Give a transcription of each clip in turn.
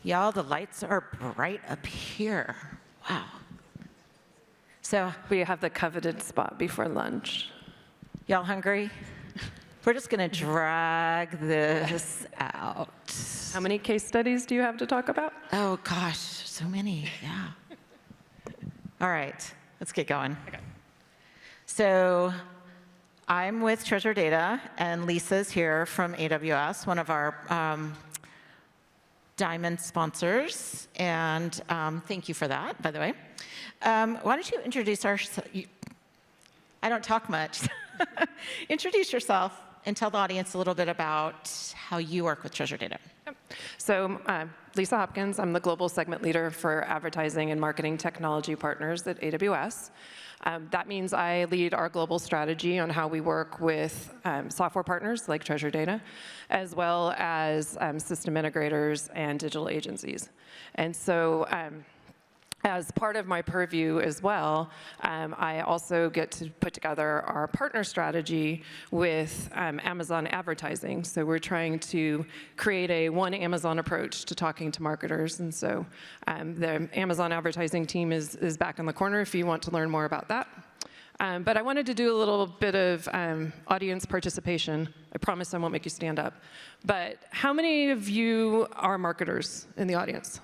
Y'all, the lights are bright up here. Wow. So, we have the coveted spot before lunch. y'all hungry? We're just going to drag this out. How many case studies do you have to talk about? Oh, gosh, so many, yeah. All right, let's get going. Okay. So, I'm with Treasure Data, and Lisa's here from AWS, one of our Diamond sponsors, and thank you for that, by the way. Why don't you introduce I don't talk much. Introduce yourself and tell the audience a little bit about how you work with Treasure Data. So, Lisa Hopkins, I'm the global segment leader for advertising and marketing technology partners at AWS. That means I lead our global strategy on how we work with software partners like Treasure Data, as well as system integrators and digital agencies. And so as part of my purview as well, I also get to put together our partner strategy with Amazon advertising. So we're trying to create a one Amazon approach to talking to marketers. And so the Amazon advertising team is back in the corner if you want to learn more about that. But I wanted to do a little bit of audience participation. I promise I won't make you stand up. But how many of you are marketers in the audience?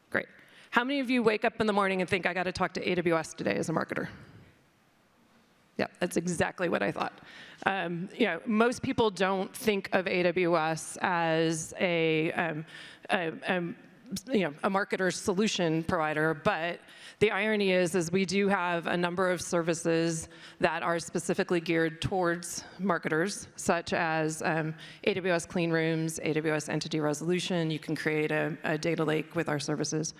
Great. How many of you wake up in the morning and think, I got to talk to AWS today as a marketer? Yeah, that's exactly what I thought. Most people don't think of AWS as a marketer solution provider, but the irony is we do have a number of services that are specifically geared towards marketers, such as AWS Clean Rooms, AWS Entity Resolution. You can create a data lake with our services.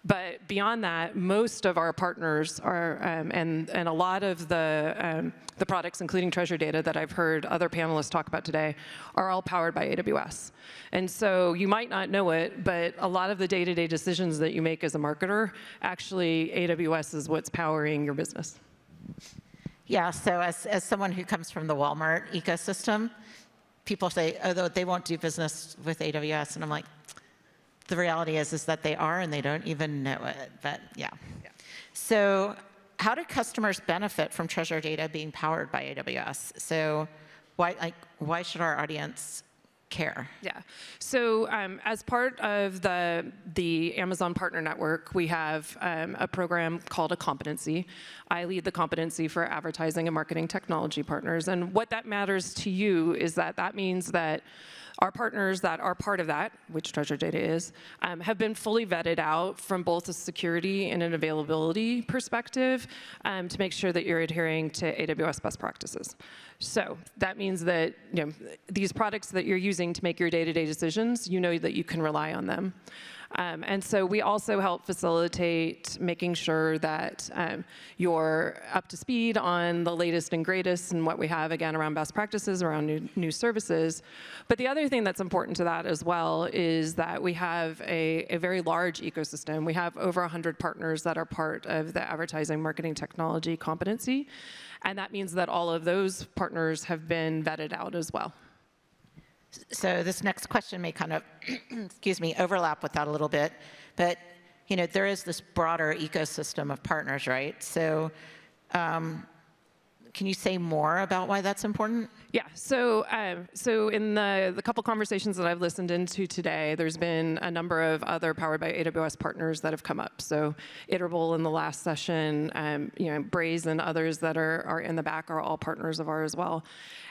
But beyond that, most of our partners are, and a lot of the products, including Treasure Data, that I've heard other panelists talk about today, are all powered by AWS. And so you might not know it, but a lot of the day-to-day decisions that you make as a marketer, actually AWS is what's powering your business. Yeah, so as someone who comes from the Walmart ecosystem, people say, oh, they won't do business with AWS, and I'm like, the reality is that they are, and they don't even know it, but yeah. So how do customers benefit from Treasure Data being powered by AWS? So why should our audience care? Yeah, so as part of the Amazon Partner Network, we have a program called a competency. I lead the competency for advertising and marketing technology partners, and what that matters to you is that means that our partners that are part of that, which Treasure Data is, have been fully vetted out from both a security and an availability perspective to make sure that you're adhering to AWS best practices. So that means that these products that you're using to make your day-to-day decisions, you know that you can rely on them. And so we also help facilitate making sure that you're up to speed on the latest and greatest and what we have, again, around best practices, around new services. But the other thing that's important to that as well is that we have a very large ecosystem. We have over 100 partners that are part of the advertising marketing technology competency. And that means that all of those partners have been vetted out as well. So this next question may kind of, excuse me, overlap with that a little bit, but there is this broader ecosystem of partners, right? So can you say more about why that's important? Yeah, so in the couple conversations that I've listened into today, there's been a number of other powered by AWS partners that have come up. So Iterable in the last session, Braze and others that are in the back are all partners of ours as well.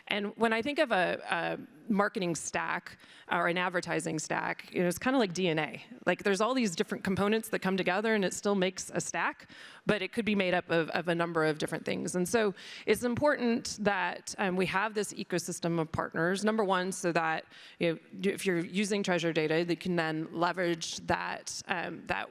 And when I think of a marketing stack or an advertising stack, it's kind of like DNA. Like there's all these different components that come together and it still makes a stack, but it could be made up of a number of different things. And so it's important that we have this ecosystem of partners. Number one, so that if you're using Treasure Data, they can then leverage that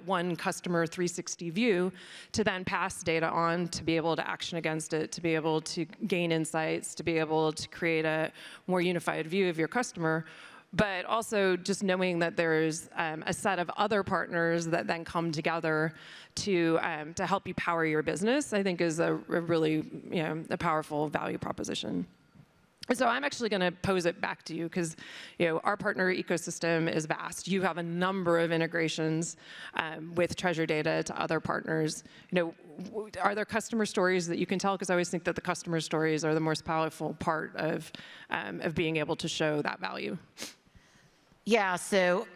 one customer 360 view to then pass data on to be able to action against it, to be able to gain insights, to be able to create a more unified view of your customer. But also just knowing that there's a set of other partners that then come together to help you power your business, I think is a really a powerful value proposition. So I'm actually going to pose it back to you because, our partner ecosystem is vast. You have a number of integrations with Treasure Data to other partners. Are there customer stories that you can tell? Because I always think that the customer stories are the most powerful part of being able to show that value. Yeah. So,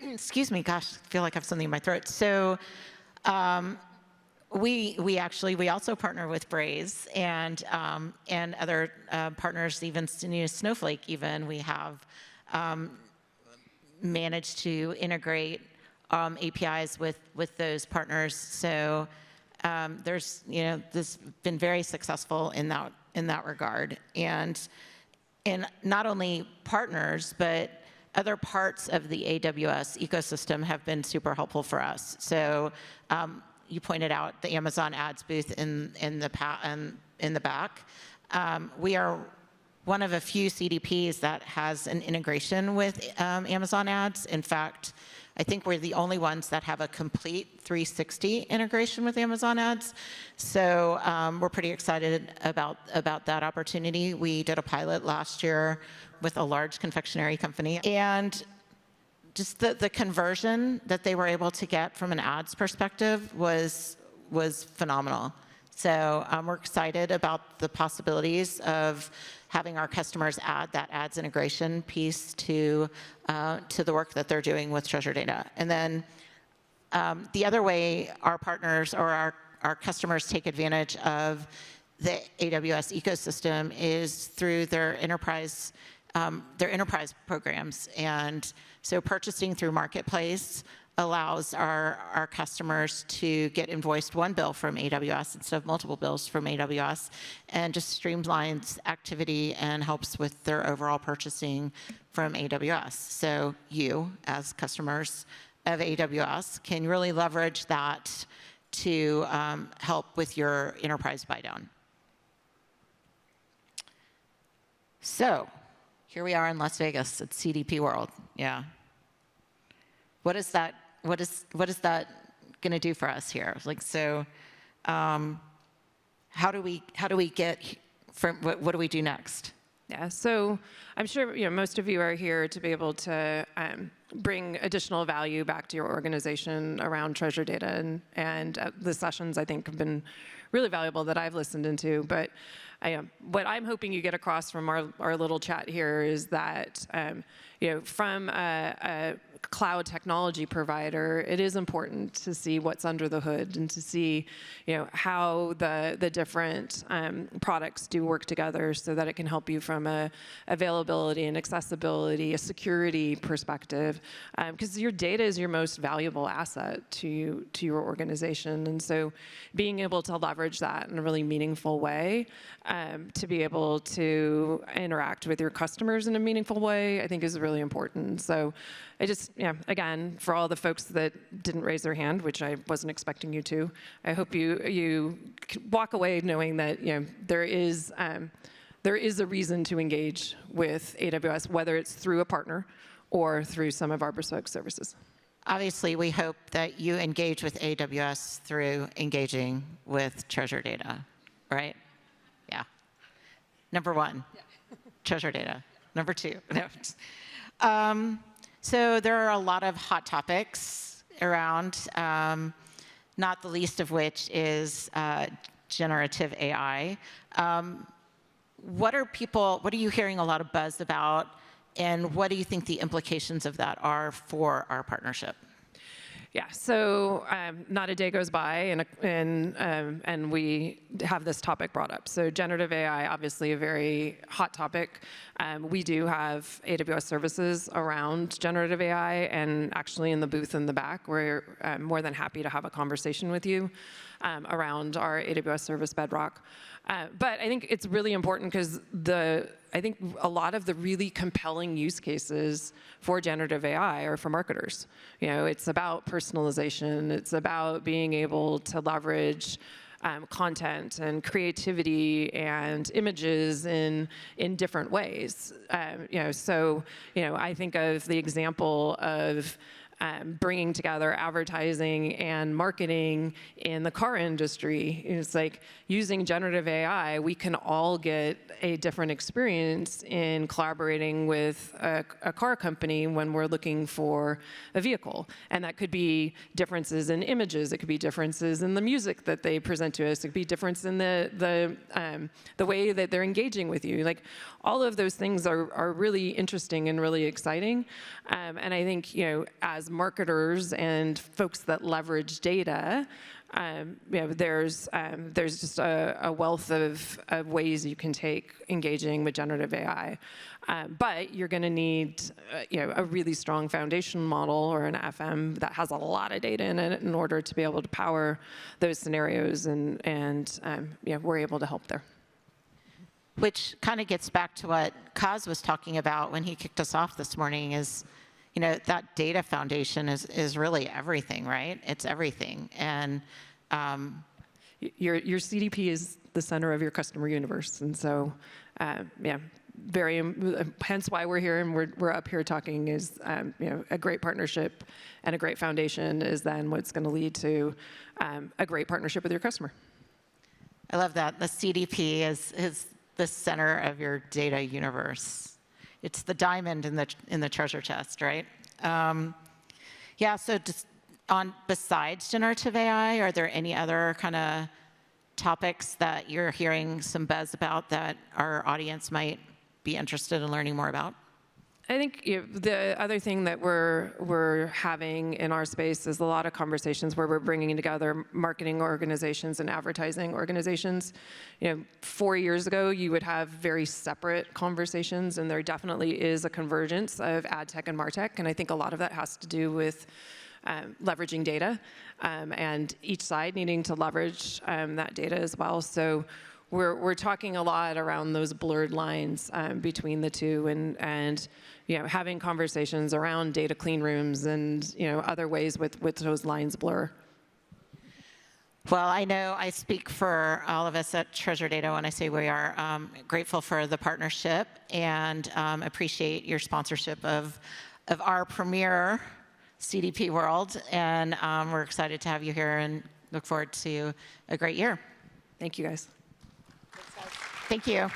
excuse me. Gosh, I feel like I have something in my throat. So. We also partner with Braze and other partners, even Snowflake. Even we have managed to integrate APIs with those partners. So there's this been very successful in that regard, and not only partners but other parts of the AWS ecosystem have been super helpful for us. So. You pointed out the Amazon Ads booth in the back. We are one of a few CDPs that has an integration with Amazon Ads. In fact, I think we're the only ones that have a complete 360 integration with Amazon Ads. So we're pretty excited about that opportunity. We did a pilot last year with a large confectionery company, and just the conversion that they were able to get from an ads perspective was phenomenal. So we're excited about the possibilities of having our customers add that ads integration piece to the work that they're doing with Treasure Data. And then the other way our partners or our customers take advantage of the AWS ecosystem is through their enterprise programs. And so purchasing through Marketplace allows our customers to get invoiced one bill from AWS instead of multiple bills from AWS, and just streamlines activity and helps with their overall purchasing from AWS. So you, as customers of AWS, can really leverage that to help with your enterprise buy down. So here we are in Las Vegas at CDP World. Yeah. What is that going to do for us here? How do we get from what do we do next? Yeah, so I'm sure most of you are here to be able to bring additional value back to your organization around Treasure Data, and the sessions I think have been really valuable that I've listened into. But what I'm hoping you get across from our little chat here is that from a cloud technology provider, it is important to see what's under the hood and to see how the different products do work together so that it can help you from a availability and accessibility, a security perspective, because your data is your most valuable asset to your organization. And so being able to leverage that in a really meaningful way, to be able to interact with your customers in a meaningful way, I think is really important. So I just, again, for all the folks that didn't raise their hand, which I wasn't expecting you to, I hope you walk away knowing that there is a reason to engage with AWS, whether it's through a partner or through some of our bespoke services. Obviously, we hope that you engage with AWS through engaging with Treasure Data, right? Yeah. Number one, Treasure Data. Number two. So there are a lot of hot topics around, not the least of which is generative AI. What are you hearing a lot of buzz about, and what do you think the implications of that are for our partnership? Yeah, so not a day goes by and we have this topic brought up. So generative AI, obviously a very hot topic. We do have AWS services around generative AI, and actually in the booth in the back, we're more than happy to have a conversation with you around our AWS service Bedrock. But I think it's really important because I think a lot of the really compelling use cases for generative AI are for marketers. It's about personalization. It's about being able to leverage content and creativity and images in different ways. So I think of the example of bringing together advertising and marketing in the car industry. It's like using generative AI, we can all get a different experience in collaborating with a car company when we're looking for a vehicle. And that could be differences in images, it could be differences in the music that they present to us, it could be difference in the way that they're engaging with you. Like, all of those things are really interesting and really exciting. And I think, as marketers and folks that leverage data, there's just a wealth of ways you can take engaging with generative AI. But you're going to need a really strong foundation model or an FM that has a lot of data in it in order to be able to power those scenarios, and we're able to help there. Which kind of gets back to what Kaz was talking about when he kicked us off this morning is, that data foundation is really everything, right? It's everything. And your CDP is the center of your customer universe. And so, hence why we're here and we're up here talking is, a great partnership and a great foundation is then what's going to lead to a great partnership with your customer. I love that. The CDP is the center of your data universe. It's the diamond in the treasure chest, right? Yeah. So just besides generative AI, are there any other kind of topics that you're hearing some buzz about that our audience might be interested in learning more about? I think the other thing that we're having in our space is a lot of conversations where we're bringing together marketing organizations and advertising organizations. 4 years ago, you would have very separate conversations, and there definitely is a convergence of adtech and martech, and I think a lot of that has to do with leveraging data, and each side needing to leverage that data as well. So we're talking a lot around those blurred lines between the two, and having conversations around data clean rooms and other ways with those lines blur. Well, I know I speak for all of us at Treasure Data when I say we are grateful for the partnership and appreciate your sponsorship of our premier CDP World, and we're excited to have you here and look forward to a great year. Thank you, guys. Thank you.